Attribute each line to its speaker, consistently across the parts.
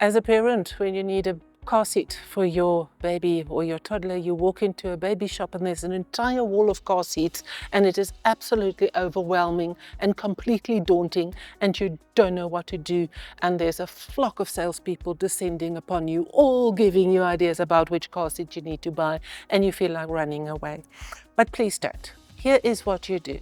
Speaker 1: As a parent, when you need a car seat for your baby or your toddler, you walk into a baby shop and there's an entire wall of car seats, and it is absolutely overwhelming and completely daunting, and you don't know what to do, and there's a flock of salespeople descending upon you, all giving you ideas about which car seat you need to buy, and you feel like running away. But please don't. Here is what you do.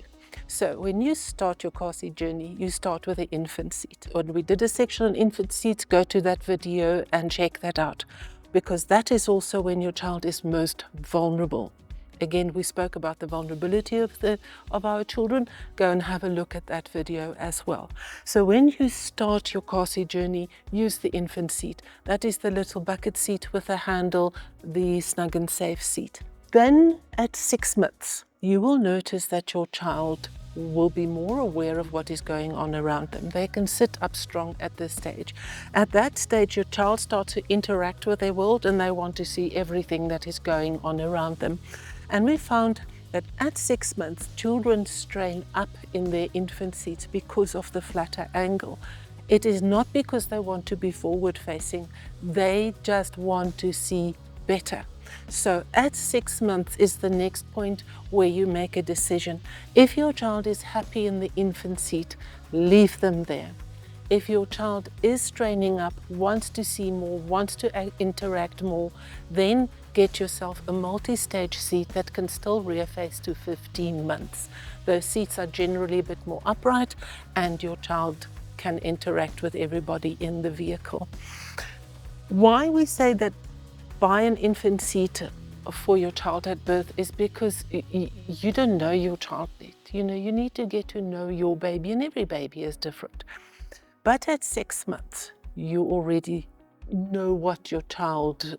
Speaker 1: So when you start your car seat journey, you start with the infant seat. When we did a section on infant seats, go to that video and check that out, because that is also when your child is most vulnerable. Again, we spoke about the vulnerability of our children. Go and have a look at that video as well. So when you start your car seat journey, use the infant seat. That is the little bucket seat with a handle, the Snug and Safe seat. Then at 6 months, you will notice that your child will be more aware of what is going on around them. They can sit up strong at this stage. At that stage, your child starts to interact with their world, and they want to see everything that is going on around them. And we found that at 6 months, children strain up in their infant seats because of the flatter angle. It is not because they want to be forward facing, they just want to see better. So at 6 months is the next point where you make a decision. If your child is happy in the infant seat, leave them there. If your child is straining up, wants to see more, wants to interact more, then get yourself a multi-stage seat that can still rear face to 15 months. Those seats are generally a bit more upright, and your child can interact with everybody in the vehicle. Why we say that buy an infant seat for your child at birth is because you don't know your child yet. You need to get to know your baby, and every baby is different. But at 6 months, you already know what your child's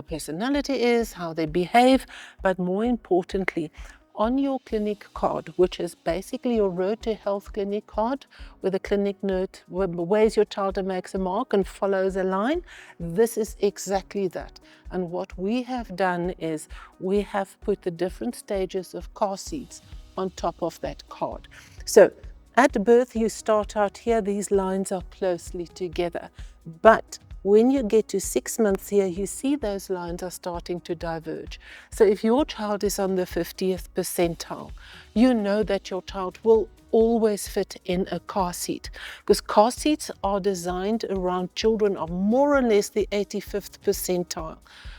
Speaker 1: personality is, how they behave, but more importantly, on your clinic card, which is basically your Road to Health clinic card, with a clinic note where's your child and makes a mark and follows a line, this is exactly that. And what we have done is we have put the different stages of car seats on top of that card. So at birth, you start out here, these lines are closely together, but when you get to 6 months here, you see those lines are starting to diverge. So if your child is on the 50th percentile, you know that your child will always fit in a car seat, because car seats are designed around children of more or less the 85th percentile,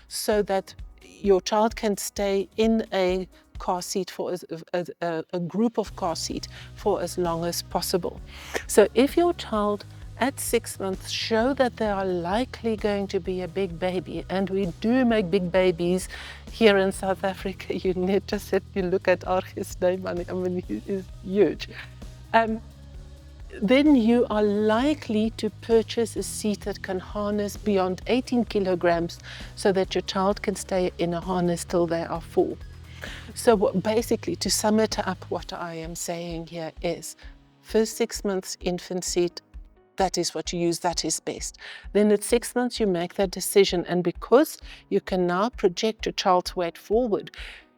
Speaker 1: so that your child can stay in a car seat for a group of car seat for as long as possible. So if your child at 6 months show that they are likely going to be a big baby, and we do make big babies here in South Africa. You need to sit, you look at Argie's name, I mean, he is huge. Then you are likely to purchase a seat that can harness beyond 18 kilograms so that your child can stay in a harness till they are 4. So basically, to sum it up, what I am saying here is, first 6 months infant seat, that is what you use, that is best. Then at 6 months, you make that decision. And because you can now project your child's weight forward,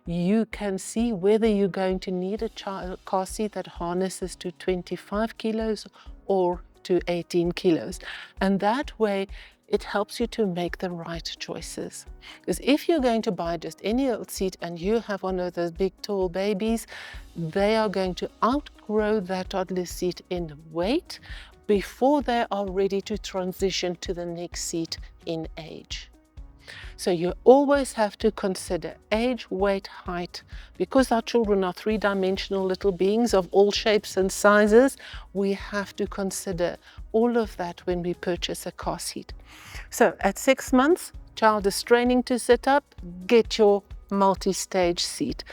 Speaker 1: you can see whether you're going to need a car seat that harnesses to 25 kilos or to 18 kilos. And that way, it helps you to make the right choices. Because if you're going to buy just any old seat and you have one of those big tall babies, they are going to outgrow that toddler seat in weight before they are ready to transition to the next seat in age. So you always have to consider age, weight, height. Because our children are three-dimensional little beings of all shapes and sizes, we have to consider all of that when we purchase a car seat. So at 6 months, child is training to sit up, get your multi-stage seat.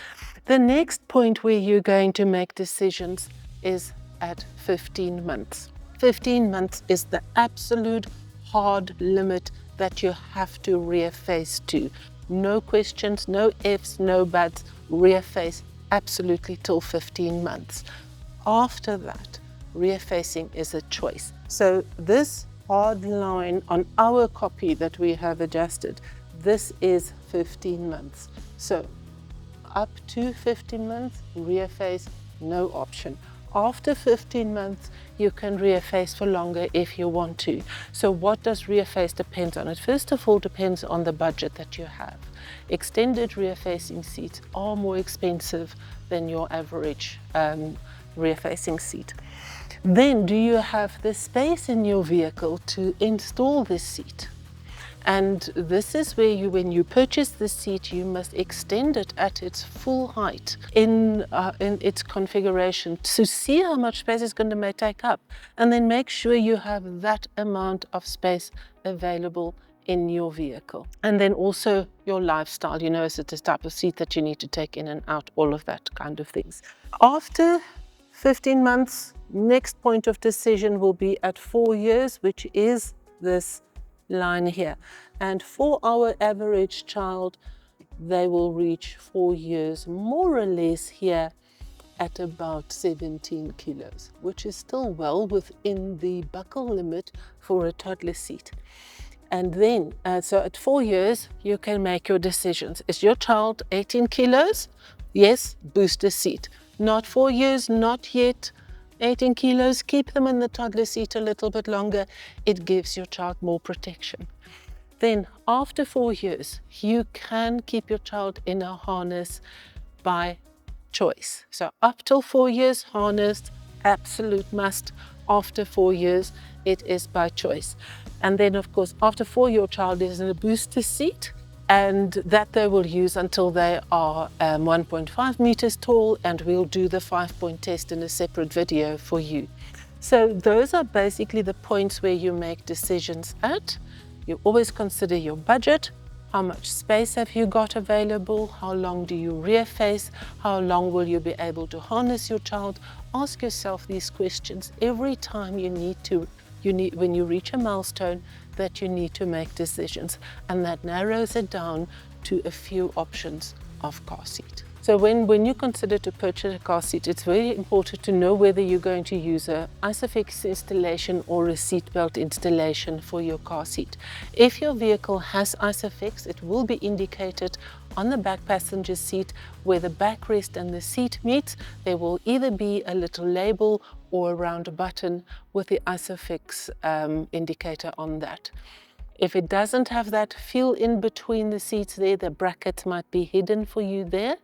Speaker 1: The next point where you're going to make decisions is at 15 months. 15 months is the absolute hard limit that you have to rear face to. No questions, no ifs, no buts, rear face absolutely till 15 months. After that, rear facing is a choice. So this hard line on our copy that we have adjusted, this is 15 months. So up to 15 months, rear face, no option. After 15 months, you can rear face for longer if you want to. So what does rear face depend on? It first of all depends on the budget that you have. Extended rear facing seats are more expensive than your average rear facing seat. Then do you have the space in your vehicle to install this seat? And this is where you, when you purchase the seat, you must extend it at its full height in its configuration to see how much space it's going to take up. And then make sure you have that amount of space available in your vehicle. And then also your lifestyle, you know, is it the type of seat that you need to take in and out, all of that kind of things. After 15 months, next point of decision will be at 4 years, which is this line here. And for our average child, they will reach 4 years more or less here at about 17 kilos, which is still well within the buckle limit for a toddler seat. And then, so at 4 years, you can make your decisions. Is your child 18 kilos? Yes, booster seat. Not 4 years, not yet. 18 kilos, keep them in the toddler seat a little bit longer. It gives your child more protection. Then after 4 years, you can keep your child in a harness by choice. So up till 4 years, harnessed, absolute must. After 4 years, it is by choice. And then of course, after 4, your child is in a booster seat, and that they will use until they are 1.5 meters tall, and we'll do the 5-point test in a separate video for you. So those are basically the points where you make decisions at. You always consider your budget. How much space have you got available? How long do you rear face? How long will you be able to harness your child? Ask yourself these questions every time when you reach a milestone that you need to make decisions, and that narrows it down to a few options of car seat. So when you consider to purchase a car seat, it's very important to know whether you're going to use a ISOFIX installation or a seatbelt installation for your car seat. If your vehicle has ISOFIX, it will be indicated on the back passenger seat where the backrest and the seat meet. There will either be a little label or a round button with the ISOFIX indicator on that. If it doesn't have that, feel in between the seats there. The bracket might be hidden for you there.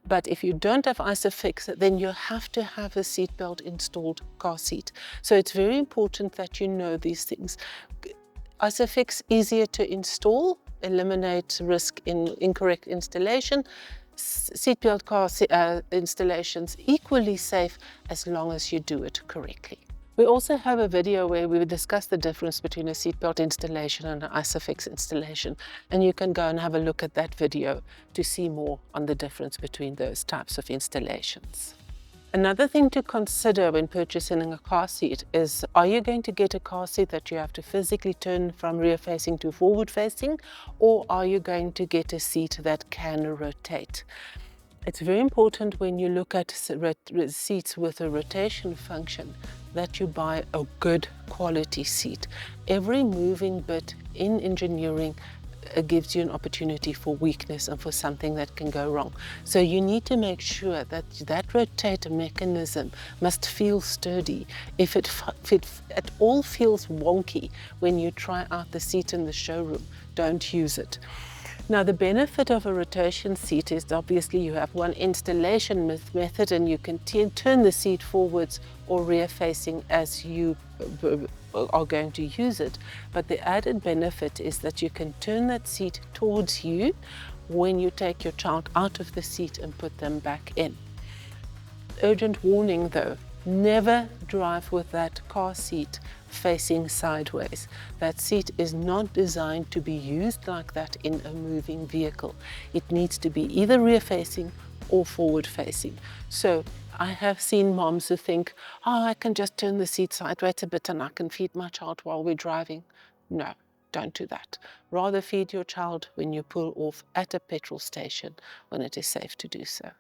Speaker 1: But if you don't have ISOFIX, then you have to have a seatbelt installed car seat. So it's very important that you know these things. ISOFIX, easier to install, eliminates risk in incorrect installation. Seatbelt car installations, equally safe as long as you do it correctly. We also have a video where we discuss the difference between a seatbelt installation and an ISOFIX installation, and you can go and have a look at that video to see more on the difference between those types of installations. Another thing to consider when purchasing a car seat is, are you going to get a car seat that you have to physically turn from rear facing to forward facing, or are you going to get a seat that can rotate? It's very important when you look at seats with a rotation function that you buy a good quality seat. Every moving bit in engineering gives you an opportunity for weakness and for something that can go wrong. So you need to make sure that that rotator mechanism must feel sturdy. If it at all feels wonky when you try out the seat in the showroom, don't use it. Now, the benefit of a rotation seat is obviously you have one installation method, and you can turn the seat forwards or rear facing as you are going to use it. But the added benefit is that you can turn that seat towards you when you take your child out of the seat and put them back in. Urgent warning though, never drive with that car seat facing sideways. That seat is not designed to be used like that in a moving vehicle. It needs to be either rear facing or forward facing. So I have seen moms who think, oh, I can just turn the seat sideways a bit and I can feed my child while we're driving. No, don't do that. Rather feed your child when you pull off at a petrol station when it is safe to do so.